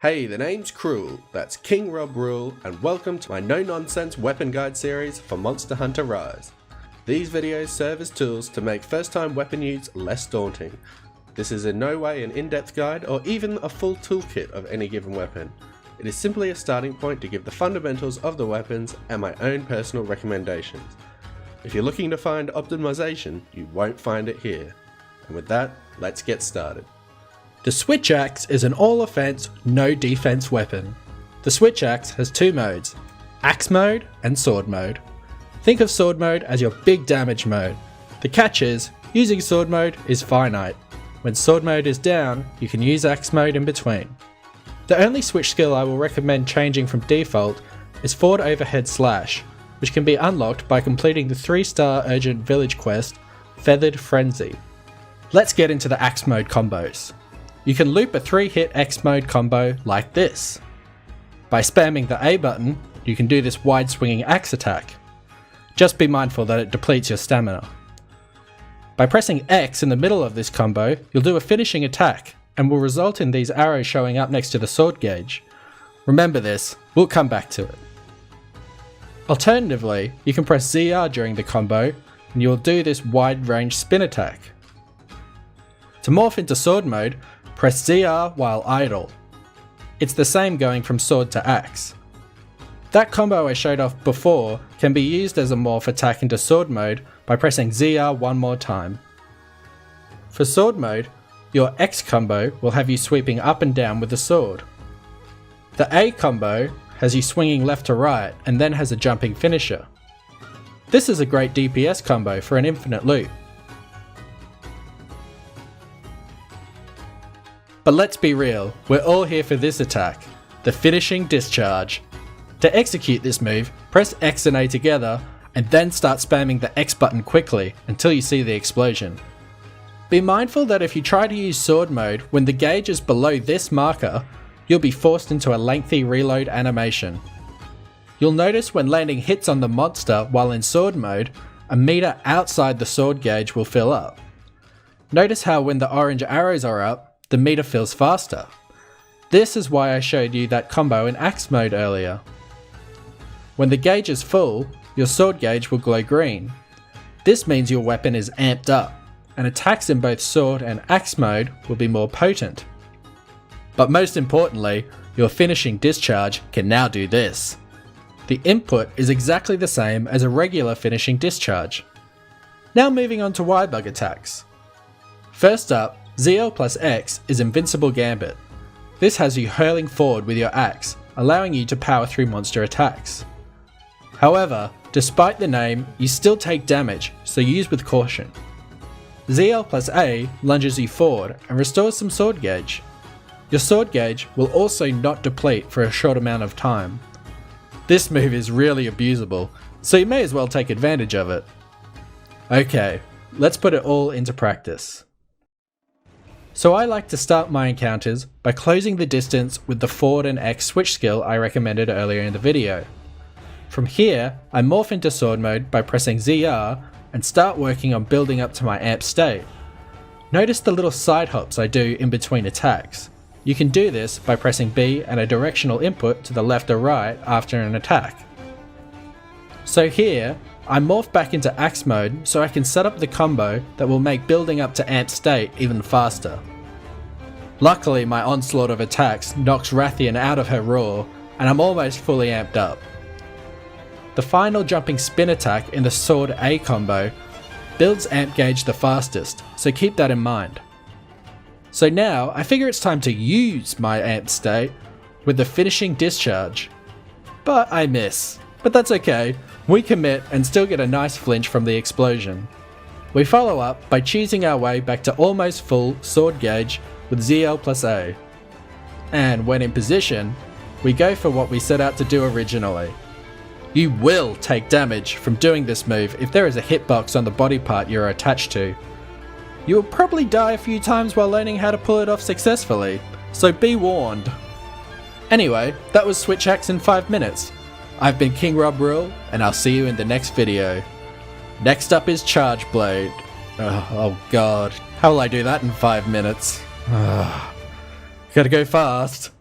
Hey, the name's Cruel, that's King Rob Rule, and welcome to my no-nonsense weapon guide series for Monster Hunter Rise. These videos serve as tools to make first-time weapon use less daunting. This is in no way an in-depth guide or even a full toolkit of any given weapon. It is simply a starting point to give the fundamentals of the weapons and my own personal recommendations. If you're looking to find optimization, you won't find it here. And with that, let's get started. The Switch Axe is an all-offense, no-defense weapon. The Switch Axe has two modes, Axe mode and Sword mode. Think of Sword mode as your big damage mode. The catch is, using Sword mode is finite. When Sword mode is down, you can use Axe mode in between. The only switch skill I will recommend changing from default is Forward Overhead Slash, which can be unlocked by completing the 3-star urgent village quest, Feathered Frenzy. Let's get into the Axe mode combos. You can loop a 3-hit Axe mode combo like this. By spamming the A button, you can do this wide swinging axe attack. Just be mindful that it depletes your stamina. By pressing X in the middle of this combo, you'll do a finishing attack and will result in these arrows showing up next to the sword gauge. Remember this, we'll come back to it. Alternatively, you can press ZR during the combo and you'll do this wide range spin attack. To morph into sword mode, press ZR while idle. It's the same going from sword to axe. That combo I showed off before can be used as a morph attack into sword mode by pressing ZR one more time. For sword mode, your X combo will have you sweeping up and down with the sword. The A combo has you swinging left to right and then has a jumping finisher. This is a great DPS combo for an infinite loop. But let's be real, we're all here for this attack, the finishing discharge. To execute this move, press X and A together and then start spamming the X button quickly until you see the explosion. Be mindful that if you try to use sword mode when the gauge is below this marker, you'll be forced into a lengthy reload animation. You'll notice when landing hits on the monster while in sword mode, a meter outside the sword gauge will fill up. Notice how when the orange arrows are up, the meter fills faster. This is why I showed you that combo in Axe mode earlier. When the gauge is full, your sword gauge will glow green. This means your weapon is amped up, and attacks in both sword and axe mode will be more potent. But most importantly, your finishing discharge can now do this. The input is exactly the same as a regular finishing discharge. Now moving on to Wirebug attacks. First up, ZL plus X is Invincible Gambit. This has you hurling forward with your axe, allowing you to power through monster attacks. However, despite the name, you still take damage, so use with caution. ZL plus A lunges you forward and restores some sword gauge. Your sword gauge will also not deplete for a short amount of time. This move is really abusable, so you may as well take advantage of it. Okay, let's put it all into practice. So I like to start my encounters by closing the distance with the forward and X switch skill I recommended earlier in the video. From here, I morph into sword mode by pressing ZR and start working on building up to my amp state. Notice the little side hops I do in between attacks. You can do this by pressing B and a directional input to the left or right after an attack. So here, I morph back into Axe mode so I can set up the combo that will make building up to amp state even faster. Luckily, my onslaught of attacks knocks Rathian out of her roar, and I'm almost fully amped up. The final jumping spin attack in the Sword A combo builds amp gauge the fastest, so keep that in mind. So now, I figure it's time to use my amp state with the finishing discharge. But I miss. But that's okay, we commit and still get a nice flinch from the explosion. We follow up by choosing our way back to almost full sword gauge with ZL plus A. And when in position, we go for what we set out to do originally. You will take damage from doing this move if there is a hitbox on the body part you're attached to. You will probably die a few times while learning how to pull it off successfully, so be warned. Anyway, that was Switch Axe in 5 minutes. I've been King Rob Rule, and I'll see you in the next video. Next up is Charge Blade. Oh god, how will I do that in 5 minutes? Gotta go fast.